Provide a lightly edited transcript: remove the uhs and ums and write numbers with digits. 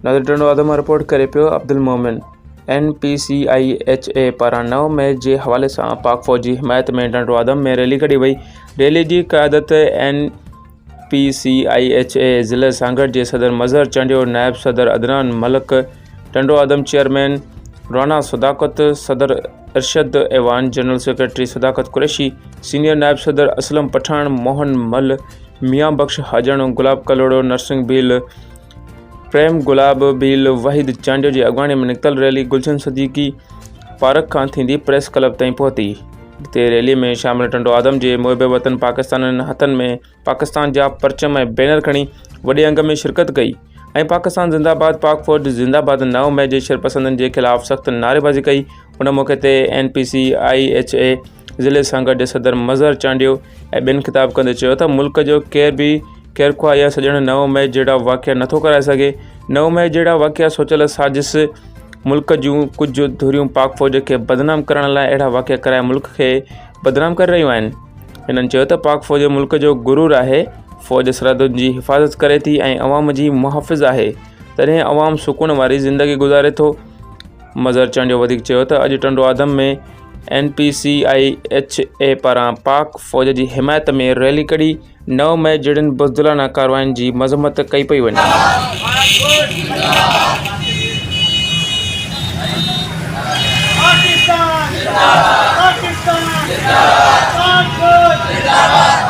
नाज़रीन टंडो आदम रिपोर्ट करे पियो अब्दुल मोमिन। NPCIHA पारां 9 मई जे हवाले सां पाक फ़ौज जी हिमायत में टंडो आदम में रैली कढी वई। रैली जी क़यादत NPCIHA ज़िले सांगड़ जे सदर मज़हर चंडियो, नायब सदर अदनान मलिक, टंडो आदम चेयरमैन राना सदाकत, सदर अरशद ऐवान, जनरल सेक्रेटरी सदाकत कुरैशी, सीनियर नायब सदर असलम पठान, मोहन मल, मियाँ बख्श हाजण, गुलाब कलोड़ो, नरसिंह भील, प्रेम गुलाब भील, वहीद चांडियो जी अॻवानी में निकतल रैली गुलशन सदीकी पार्क खां थींदी प्रेस क्लब ताईं पहुती। हिते रैली में शामिल टंडो आदम जे मुहिब वतन पाकिस्तान हथनि में पाकिस्तान जा परचम ऐं बैनर खणी वॾे अंग में शिरकत कई ऐं पाकिस्तान ज़िंदाबाद, पाक फ़ौज ज़िंदाबाद 9 मई जे शरपसंदनि जे ख़िलाफ़ सख़्त नारेबाज़ी कई। उन मौक़े ते NPCIHA ज़िले सांगड़ जे सदर मज़हर चांडियो ऐं ॿियनि ख़िताब कंदे चयो त मुल्क जो केर बि ख़ैरख़्वाह या सॼण 9 मई जहिड़ा वाक़िआ नथो कराए सघे। 9 मई जहिड़ा वाक़िआ सोचियल साज़िश मुल्क जूं कुझु धुरियूं पाक फ़ौज खे बदनाम करण लाइ अहिड़ा वाक़िआ कराए मुल्क खे बदनाम करे रहियूं आहिनि। हिननि चयो त पाक फ़ौज मुल्क जो गुरूर आहे। फ़ौज सरहदुनि जी हिफ़ाज़त करे थी ऐं अवाम जी मुहाफ़िज़ आहे, तॾहिं अवाम सुकून वारी ज़िंदगी गुज़ारे थो। मज़हर चांडियो वधीक चयो त अॼु टंडो आदम में NPCIHA पारां पाक फ़ौज जी हिमायत में रैली कढी 9 मई जहिड़ियुनि बुज़दिलाना कारवायुनि जी मज़म्मत कई पई वञे। पाकिस्तान जिंदाबाद, पाकिस्तान जिंदाबाद,